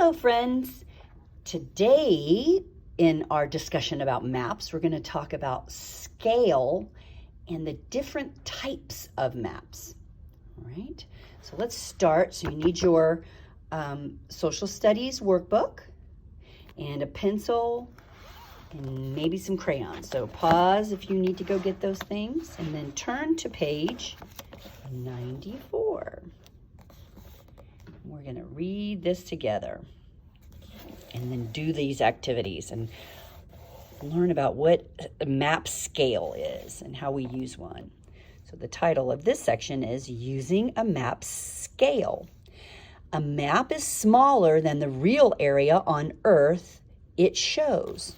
Hello, friends. Today, in our discussion about maps, we're going to talk about scale and the different types of maps. All right, so let's start. So you need your social studies workbook and a pencil and maybe some crayons. So pause if you need to go get those things, and then turn to page 94. We're going to read this together and then do these activities and learn about what a map scale is and how we use one. So the title of this section is Using a Map Scale. A map is smaller than the real area on Earth it shows.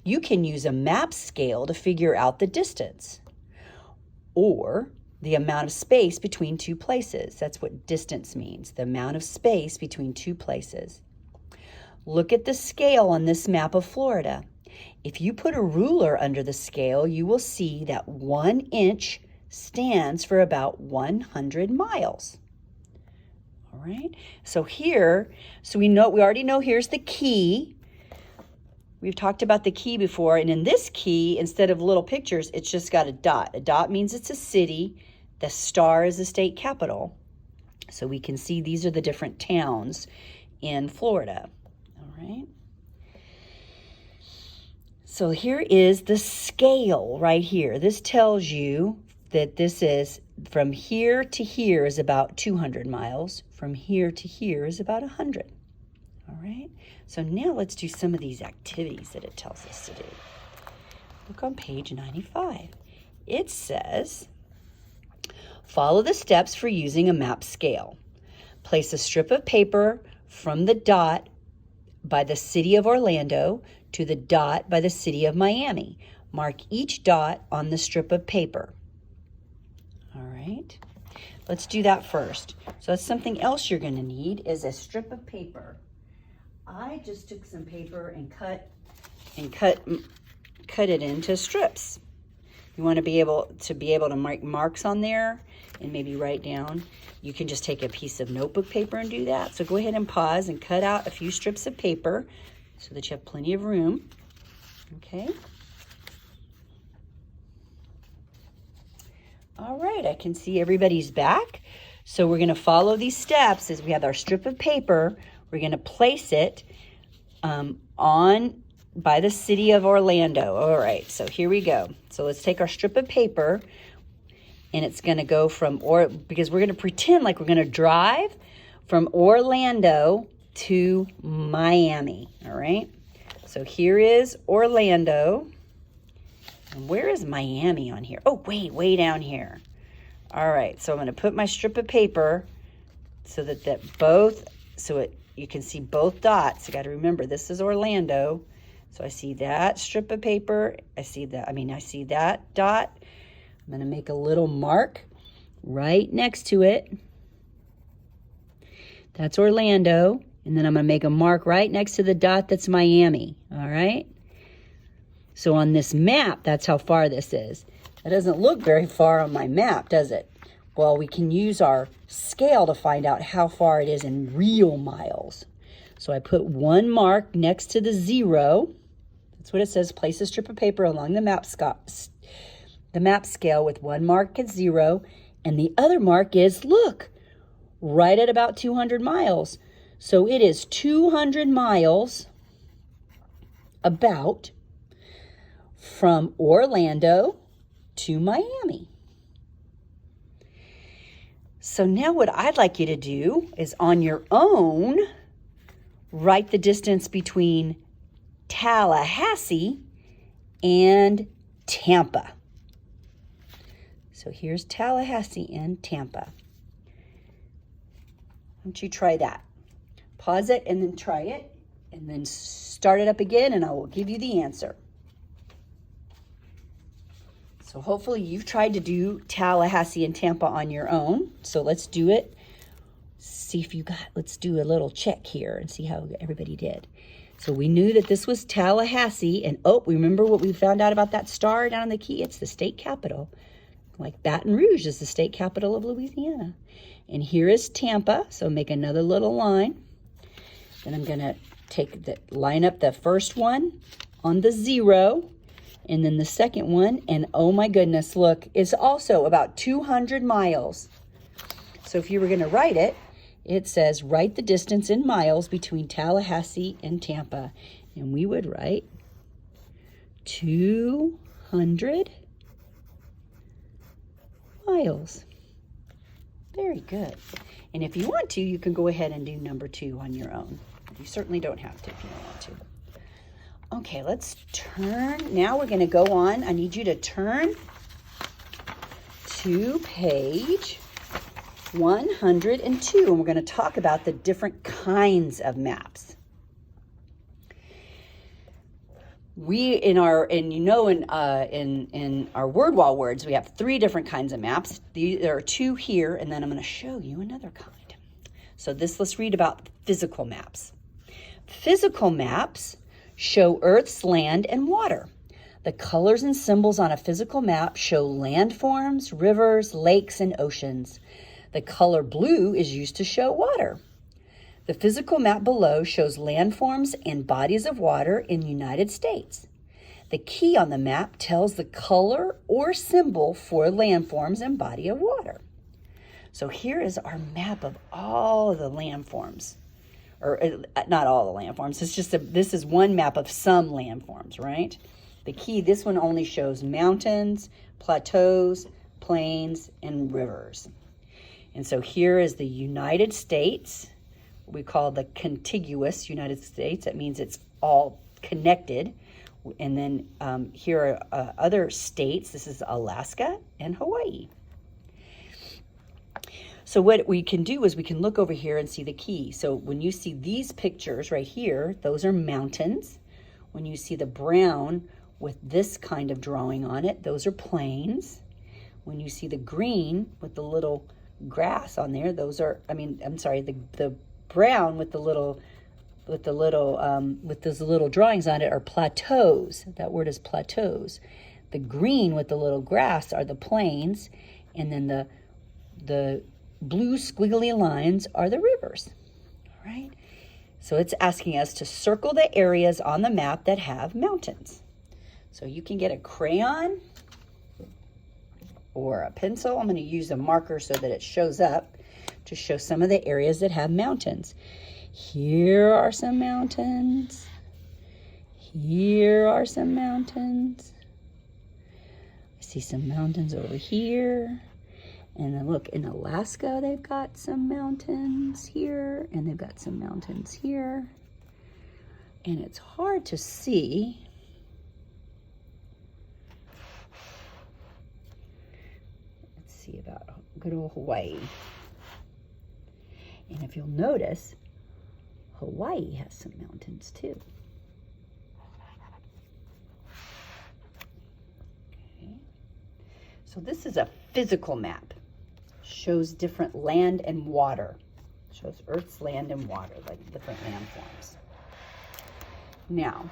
You can use a map scale to figure out the distance or the amount of space between two places. That's what distance means, the amount of space between two places. Look at the scale on this map of Florida. If you put a ruler under the scale, you will see that 1 inch stands for about 100 miles. All right, so here, we already know here's the key. We've talked about the key before, and in this key, instead of little pictures, it's just got a dot. A dot means it's a city. The star is the state capital. So we can see these are the different towns in Florida. All right. So here is the scale right here. This tells you that this is from here to here is about 200 miles. From here to here is about 100. All right. So now let's do some of these activities that it tells us to do. Look on page 95. It says, follow the steps for using a map scale. Place a strip of paper from the dot by the city of Orlando to the dot by the city of Miami. Mark each dot on the strip of paper. All right, let's do that first. So that's something else you're going to need is a strip of paper. I just took some paper and cut it into strips. You want to be able to make marks on there and maybe write down. You can just take a piece of notebook paper and do that. So go ahead and pause and cut out a few strips of paper so that you have plenty of room. Okay. All right, I can see everybody's back. So we're going to follow these steps as we have our strip of paper. We're going to place it on by the city of Orlando. All right, so here we go. So let's take our strip of paper, and it's going to go because we're going to pretend like we're going to drive from Orlando to Miami. All right, so here is Orlando. And where is Miami on here? Oh, way down here. All right, so I'm going to put my strip of paper so you can see both dots. You got to remember, this is Orlando. So I see that strip of paper. I see that dot. I'm going to make a little mark right next to it. That's Orlando. And then I'm going to make a mark right next to the dot that's Miami. All right. So on this map, that's how far this is. That doesn't look very far on my map, does it? Well, we can use our scale to find out how far it is in real miles. So I put 1 mark next to the 0. That's what it says. Place a strip of paper along the map scale with 1 mark at 0. And the other mark is, look, right at about 200 miles. So it is 200 miles about from Orlando to Miami. So now what I'd like you to do is on your own, write the distance between Tallahassee and Tampa. So here's Tallahassee and Tampa. Why don't you try that? Pause it and then try it, and then start it up again, and I will give you the answer. So hopefully you've tried to do Tallahassee and Tampa on your own. So let's do it. Let's do a little check here and see how everybody did. So we knew that this was Tallahassee, and remember what we found out about that star down on the key? It's the state capital. Like Baton Rouge is the state capital of Louisiana. And here is Tampa, so make another little line. Then I'm going to line up the first one on the 0, and then the second one, and oh my goodness, look, it's also about 200 miles. So if you were going to write it, it says write the distance in miles between Tallahassee and Tampa. And we would write 200 miles. Very good. And if you want to, you can go ahead and do number 2 on your own. You certainly don't have to if you don't want to. Okay, let's turn. Now we're going to go on. I need you to turn to page 102, and we're going to talk about the different kinds of maps. In our word wall words, we have 3 different kinds of maps. There are 2 here, and then I'm going to show you another kind. So let's read about physical maps. Physical maps show Earth's land and water. The colors and symbols on a physical map show landforms, rivers, lakes, and oceans. The color blue is used to show water. The physical map below shows landforms and bodies of water in the United States. The key on the map tells the color or symbol for landforms and body of water. So here is our map of all the landforms. Or not all the landforms, it's just this is one map of some landforms, right? The key, this one only shows mountains, plateaus, plains, and rivers. And so here is the United States. We call the contiguous United States. That means it's all connected. And then here are other states. This is Alaska and Hawaii. So what we can do is we can look over here and see the key. So when you see these pictures right here, those are mountains. When you see the brown with this kind of drawing on it, those are plains. When you see the green with the little grass on there, those are, the brown with those little drawings on it are plateaus. That word is plateaus. The green with the little grass are the plains, and then the blue squiggly lines are the rivers. All right. So it's asking us to circle the areas on the map that have mountains. So you can get a crayon or a pencil. I'm going to use a marker so that it shows up to show some of the areas that have mountains. Here are some mountains. Here are some mountains. I see some mountains over here. And then look, in Alaska, they've got some mountains here, and they've got some mountains here. And it's hard to see. Let's see about good old Hawaii. And if you'll notice, Hawaii has some mountains too. Okay. So this is a physical map. Shows different land and water. Shows Earth's land and water, like different landforms. Now,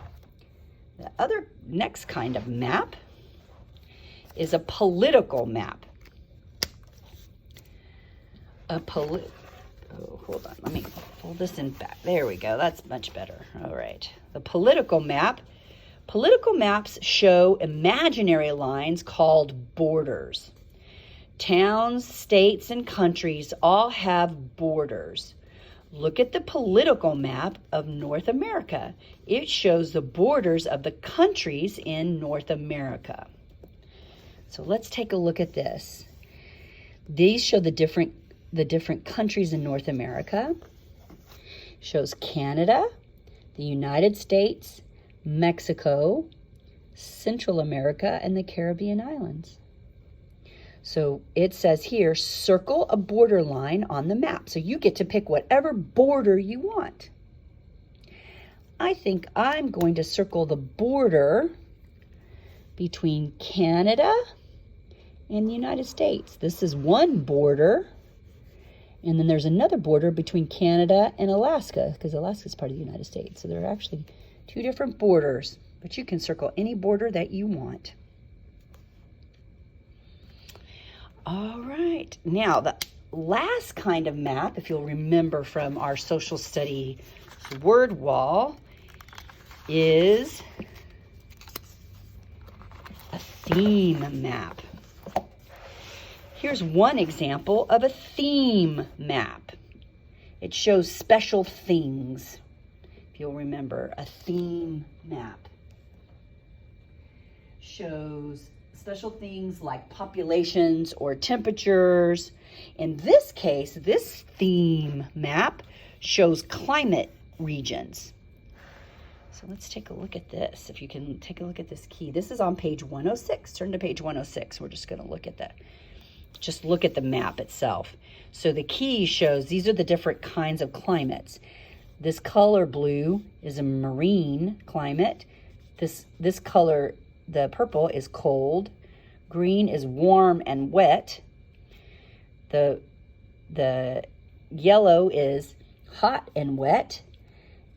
the other next kind of map is a political map. Hold on, let me pull this in back. There we go, that's much better. All right, the political map. Political maps show imaginary lines called borders. Towns, states, and countries all have borders. Look at the political map of North America. It shows the borders of the countries in North America. So let's take a look at this. These show the different countries in North America. It shows Canada, the United States, Mexico, Central America, and the Caribbean islands. So it says here, circle a border line on the map. So you get to pick whatever border you want. I think I'm going to circle the border between Canada and the United States. This is one border. And then there's another border between Canada and Alaska, because Alaska is part of the United States. So there are actually 2 different borders, but you can circle any border that you want. All right, now last kind of map, if you'll remember from our social study word wall, is a theme map. Here's one example of a theme map. It shows special things. If you'll remember, a theme map shows special things like populations or temperatures. In this case, this theme map shows climate regions. So let's take a look at this. If you can take a look at this key. This is on page 106. Turn to page 106. We're just going to look at that. Just look at the map itself. So the key shows these are the different kinds of climates. This color blue is a marine climate. This color, the purple, is cold. Green is warm and wet. The yellow is hot and wet.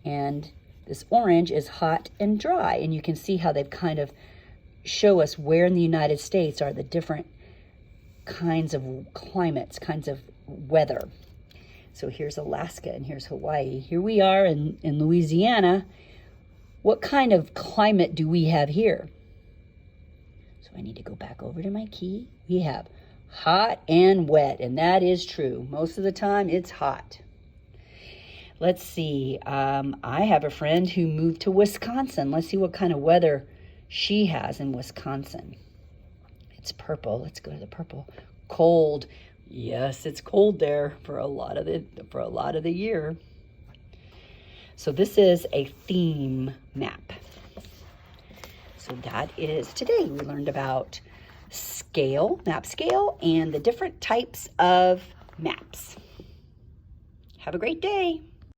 And this orange is hot and dry. And you can see how they've kind of show us where in the United States are the different kinds of climates, kinds of weather. So here's Alaska and here's Hawaii. Here we are in Louisiana. What kind of climate do we have here? So I need to go back over to my key. We have hot and wet, and that is true. Most of the time it's hot. Let's see. I have a friend who moved to Wisconsin. Let's see what kind of weather she has in Wisconsin. It's purple. Let's go to the purple. Cold. Yes, it's cold there for a lot of the year. So this is a theme map. So that is today. We learned about scale, map scale, and the different types of maps. Have a great day.